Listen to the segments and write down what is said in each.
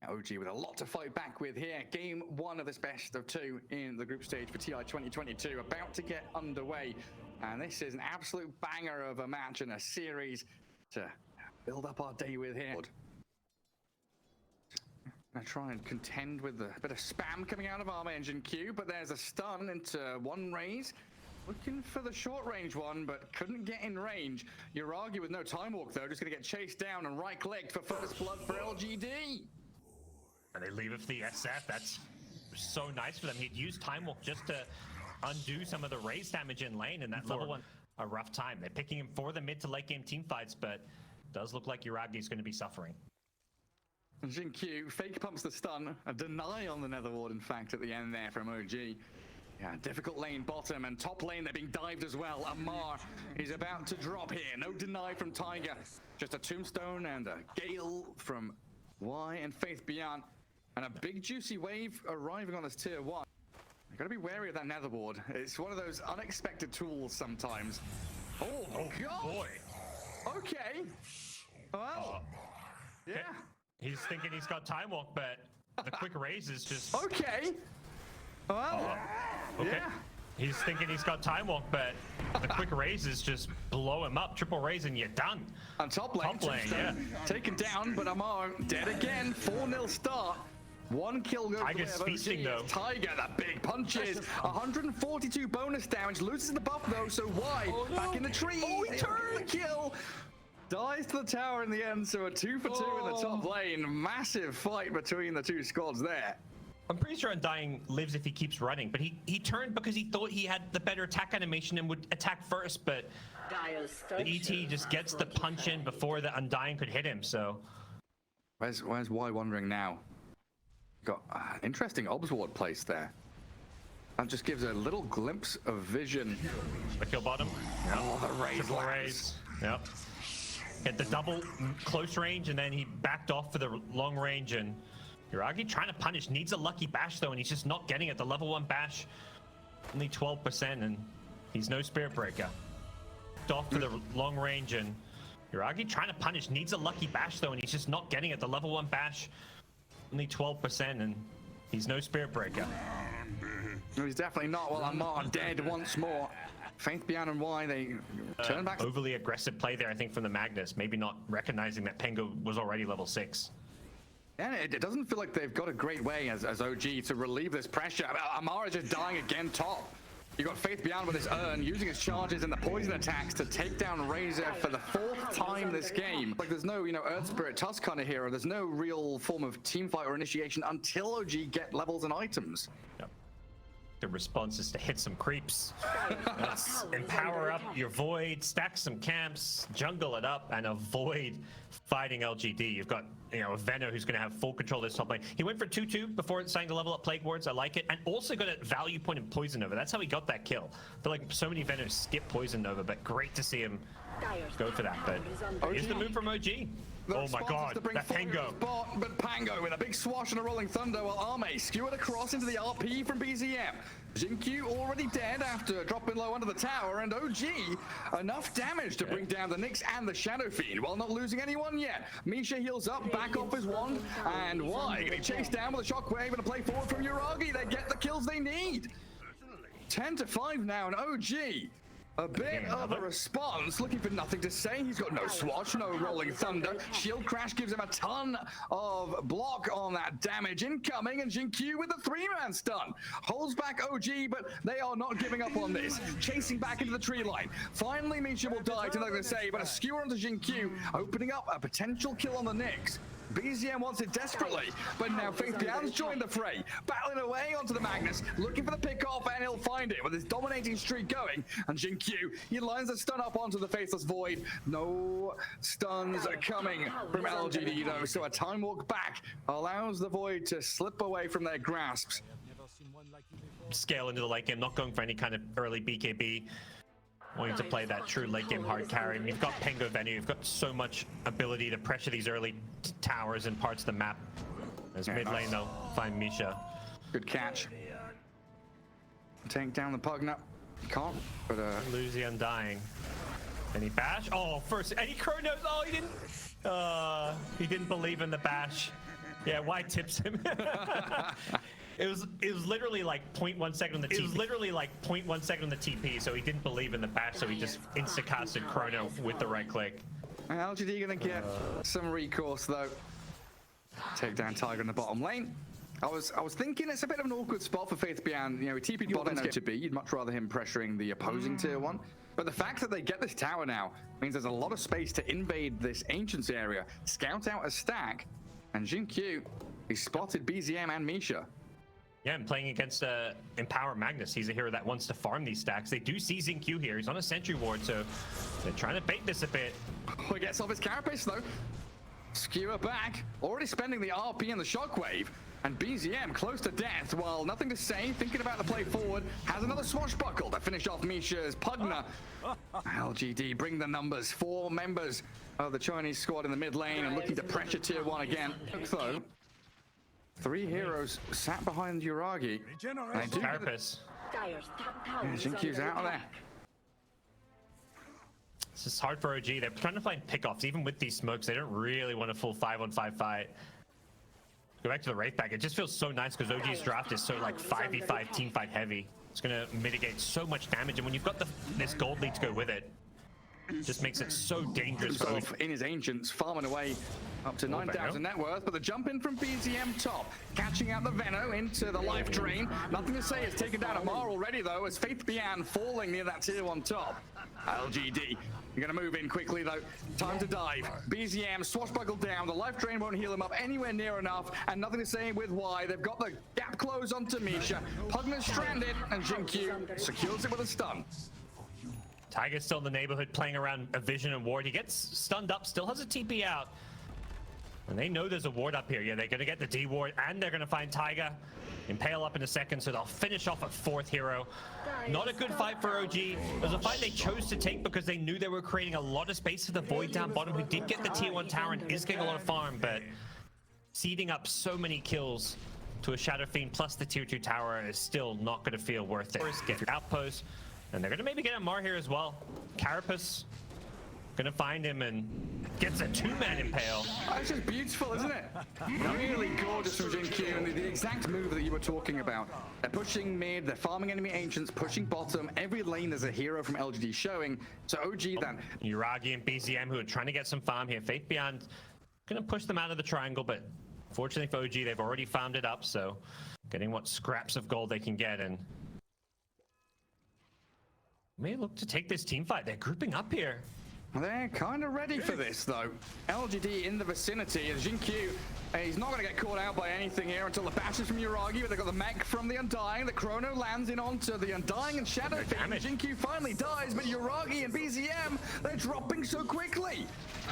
OG with a lot to fight back with here. Game one of this best of two in the group stage for TI 2022 about to get underway. And this is an absolute banger of a match and a series to build up our day with here. I try and contend with a bit of spam coming out of Armor Engine Q, but there's a stun into one raise. Looking for the short range one, but couldn't get in range. Yuragi with no time walk though, just gonna get chased down and right clicked for first blood for LGD. And they leave it for the SF. That's so nice for them. He'd use time walk just to undo some of the raise damage in lane, and that level one a rough time. They're picking him for the mid to late game team fights, but does look like Yuragi's going to be suffering. Jin Q fake pumps the stun, a deny on the Nether Ward in fact at the end there from OG. Yeah, difficult lane bottom, and top lane they're being dived as well. Amar is about to drop here. No deny from Tiger. Just a tombstone and a gale from Y and Faith Beyond. And a big juicy wave arriving on this tier 1. You gotta be wary of that Nether Ward. It's one of those unexpected tools sometimes. Oh God! Boy. Okay. Well, yeah. He's thinking he's got time walk, but the quick raise is just... Okay. Well, okay. Yeah. He's thinking he's got time walk, but the quick raises just blow him up. Triple raise and you're done. On top lane, yeah. Taken down, but Amar dead again. 4-0 start. One kill goes Tiger's feasting though. Tiger, the big punches. 142 bonus damage. Loses the buff though, so why? Back in the tree. Oh, he turned the kill. Dies to the tower in the end, so a 2 for 2 in the top lane. Massive fight between the two squads there. I'm pretty sure Undying lives if he keeps running, but he turned because he thought he had the better attack animation and would attack first, but the ET just gets the punch in before the Undying could hit him, so. Where's Y wandering now? Got interesting obs ward placed there. That just gives a little glimpse of vision. The kill bottom. Yep. Oh, the raise. Triple raise. Yep. Hit the double close range, and then he backed off for the long range, and Yuragi trying to punish, needs a lucky bash though, and he's just not getting it. The level 1 bash, only 12%, and he's no spirit breaker. Off for the long range, and Yuragi trying to punish, needs a lucky bash though, and he's just not getting it. The level 1 bash, only 12%, and he's no spirit breaker. No, he's definitely not. Well, Amar dead once more. Faith Beyond and Y, they turn back. Overly aggressive play there, I think, from the Magnus. Maybe not recognizing that Pengo was already level 6. Yeah, it doesn't feel like they've got a great way as OG to relieve this pressure. Amar is just dying again top. You got Faith Beyond with his urn, using his charges and the poison attacks to take down Razor for the 4th time this game. Like there's no, Earth Spirit Tusk kind of hero. There's no real form of team fight or initiation until OG get levels and items. Yep. The response is to hit some creeps. Let's empower up your Void, stack some camps, jungle it up, and avoid fighting LGD. You've got, a Venom who's going to have full control of this top lane. He went for 2-2 before deciding to level up Plague Wards. I like it. And also got a value point in Poison Nova. That's how he got that kill. I feel like so many Venoms skip Poison Nova, but great to see him go for that. But here's the move from OG. Oh my God, that Pango. But Pango with a big swash and a rolling thunder, while Arme skewered across into the RP from BZM. Jin Q already dead after dropping low under the tower, and OG enough damage to bring down the Nyx and the Shadow Fiend while not losing anyone yet. Misha heals up, back off his wand, and Y getting chased down with a shockwave and a play forward from Yuragi. They get the kills they need. 10-5 now, and OG. A bit of a response, looking for nothing to say. He's got no swatch, no rolling thunder. Shield crash gives him a ton of block on that damage incoming, and Jin Q with a 3-man stun. Holds back OG, but they are not giving up on this. Chasing back into the tree line. Finally, Misha will die, to nothing to say, but a skewer onto Jin Q, opening up a potential kill on the Nyx. BZM wants it desperately, but now Faith Beyond's joined the fray, battling away onto the Magnus, looking for the pick-off, and he'll find it with his dominating streak going. And Jin Q, he lines the stun up onto the Faithless Void. No stuns coming from LGD though, so a time walk back allows the Void to slip away from their grasps. Scale into the late game, not going for any kind of early BKB. Wanting to play that true late game hard carry. I mean, you've got Pengo Venue, you've got so much ability to pressure these early towers and parts of the map. As mid lane, they'll find Misha. Good catch. Take down the Pugna. Can't, but lose the Undying. Any bash? Oh, first, any Chronos. Oh, he didn't believe in the bash. Yeah, why tips him? It was literally like 0.1 second on the TP. It was literally like 0.1 second on the TP, so he didn't believe in the bash, so he just insta-casted Chrono with the right click. LGD gonna get some recourse though. Take down Tiger in the bottom lane. I was thinking it's a bit of an awkward spot for FaZe.BN. You know, he TP'd bottom to B. You'd much rather him pressuring the opposing tier 1. But the fact that they get this tower now means there's a lot of space to invade this Ancients area, scout out a stack, and Jin-Q, he spotted BZM and Misha. Yeah, and playing against Empower Magnus. He's a hero that wants to farm these stacks. They do see Jin-Q here. He's on a sentry ward, so they're trying to bait this a bit. Oh, he gets off his carapace though. Skewer back, already spending the RP and the shockwave. And BZM close to death, while nothing to say, thinking about the play forward, has another swashbuckle to finish off Misha's Pugna. LGD bring the numbers, 4 members of the Chinese squad in the mid lane and looking to pressure tier 1 again. Though, 3 heroes sat behind Yuragi. Carapace. Jin-Q's out of there. This is hard for OG. They're trying to find pickoffs. Even with these smokes, they don't really want a full 5-on-5 fight. Go back to the Wraith back. It just feels so nice because OG's draft is so like 5v5 team fight heavy. It's gonna mitigate so much damage, and when you've got this gold lead to go with it, just makes it so dangerous for OG. In his Ancients, farming away up to 9,000 net worth, but the jump in from BZM top, catching out the Veno into the life drain. Nothing to say, it's taken down Amar already though, as FaZe.BN falling near that tier 1 top. LGD, you're gonna move in quickly though. Time to dive. BZM swashbuckled down, the life drain won't heal him up anywhere near enough, and nothing to say with why. They've got the gap close onto Misha. Pugna's stranded, and Jin-Q secures it with a stun. Tiger's still in the neighborhood playing around a vision and ward. He gets stunned up, still has a TP out. And they know there's a ward up here. Yeah, they're going to get the D ward, and they're going to find Tiger. Impale up in a second, so they'll finish off a 4th hero. Not a good fight for OG. It was a fight they chose to take because they knew they were creating a lot of space for the Void down bottom, who did get the tier 1 tower and is getting a lot of farm, but seeding up so many kills to a Shadow Fiend plus the tier 2 tower is still not going to feel worth it. Get outpost. And they're going to maybe get a Mar here as well. Carapace going to find him and gets a 2-man impale. That's just beautiful, isn't it? Really gorgeous from Jin-Q, and the exact move that you were talking about. They're pushing mid, they're farming enemy Ancients, pushing bottom. Every lane there's a hero from LGD showing. So OG then. Yuragi and BZM who are trying to get some farm here. FaZe.BN going to push them out of the triangle, but fortunately for OG, they've already farmed it up, so getting what scraps of gold they can get, and may look to take this team fight. They're grouping up here. They're kind of ready for this, though. LGD in the vicinity, and Jin-Q, he's not going to get caught out by anything here until the bash is from Yuragi, but they've got the mech from the Undying. The Chrono lands in onto the Undying and Shadow Fiend. Jin-Q finally dies, but Yuragi and BZM, they're dropping so quickly.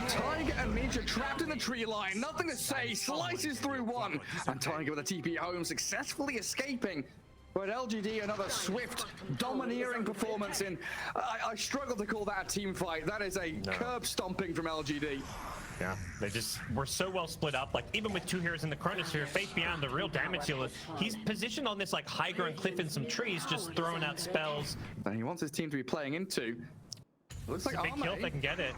Tiger and Misha trapped in the tree line. Nothing to say, slices through one. And Tiger with a TP home, successfully escaping. But LGD, another swift, domineering performance in... I struggle to call that a team fight. That is a curb stomping from LGD. Yeah, they just were so well split up. Like, even with 2 heroes in the Chronosphere, FaZe.BN, the real damage dealer, he's positioned on this, like, high-ground cliff in some trees, just throwing out spells. And he wants his team to be playing into. Looks like a big kill if they can get it.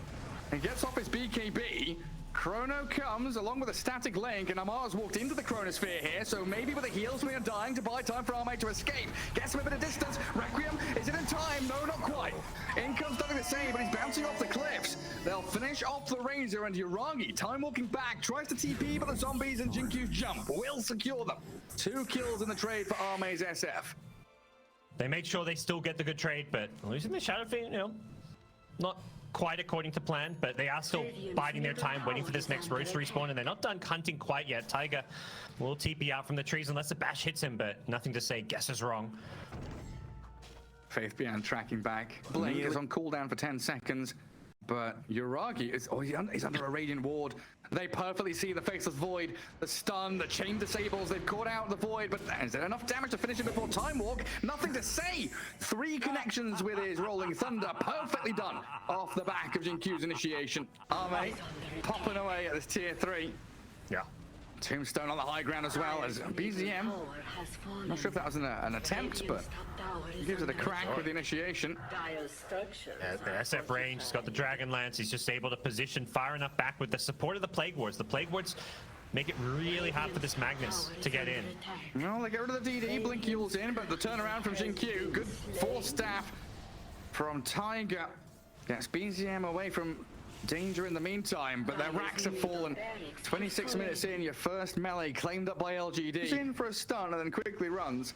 He gets off his BKB. Chrono comes along with a static link, and Amar's walked into the Chronosphere here, so maybe with the heals we are dying to buy time for Arme to escape. Gets him a bit of distance. Requiem, is it in time? No, not quite. In comes nothing to say, but he's bouncing off the cliffs. They'll finish off the Razor, and Yuragi, time walking back, tries to TP, but the zombies and Jin-Q's jump will secure them. 2 kills in the trade for Arme's SF. They make sure they still get the good trade, but losing the Shadow Fiend, you know, not quite according to plan, but they are still biding their time, waiting for this next roast respawn, and they're not done hunting quite yet. Tiger will TP out from the trees unless the bash hits him, but nothing to say. Guess is wrong. FaZe.BN tracking back. Blade is on cooldown for 10 seconds, but Yuragi is he's under a Radiant Ward. They perfectly see the Faceless Void, the stun, the chain disables. They've caught out the Void, but is there enough damage to finish it before Time Walk? Nothing to say. 3 connections with his Rolling Thunder, perfectly done off the back of Jin-Q's initiation. Arme popping away at this tier 3. Yeah. Tombstone on the high ground as well as BZM. Not sure if that was an attempt, but he gives it a crack with the initiation. Yeah, the SF range, he's got the Dragon Lance. He's just able to position far enough back with the support of the Plague Wards. The Plague Wards make it really hard for this Magnus to get in. Well, they get rid of the DD, Blink Yule's in, but the turnaround from Xingqiu, good force staff from Tiger. Gets BZM away from danger in the meantime, but their racks have fallen. 26 minutes in, your first melee claimed up by LGD. In for a stun and then quickly runs.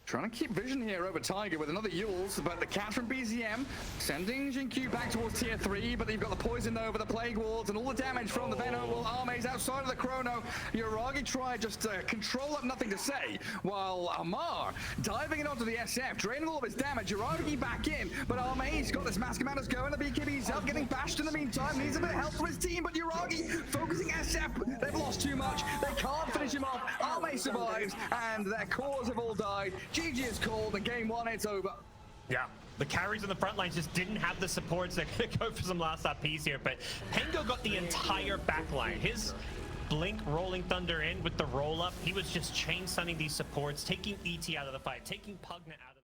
Trying to keep vision here over Tiger with another Yules, but the catch from BZM sending Xingqiu back towards tier 3, but they've got the poison over the plague wards and all the damage from the Venom. Well, Arme's outside of the chrono. Yuragi tried just to control up, nothing to say, while Amar diving it onto the SF, draining all of his damage. Yuragi back in, but Arme's got this Mask Commanders going. The BKB's up, getting bashed in the meantime. Needs a bit of help from his team, but Yuragi focusing SF. They've lost too much. They can't finish him off. Arme survives, and their cores have all died. GG is called, and game 1, it's over. Yeah, the carries on the front lines just didn't have the supports. They're going to go for some last RPs here, but Pengo got the entire back line. His Blink rolling Thunder in with the roll-up. He was just chain stunning these supports, taking ET out of the fight, taking Pugna out of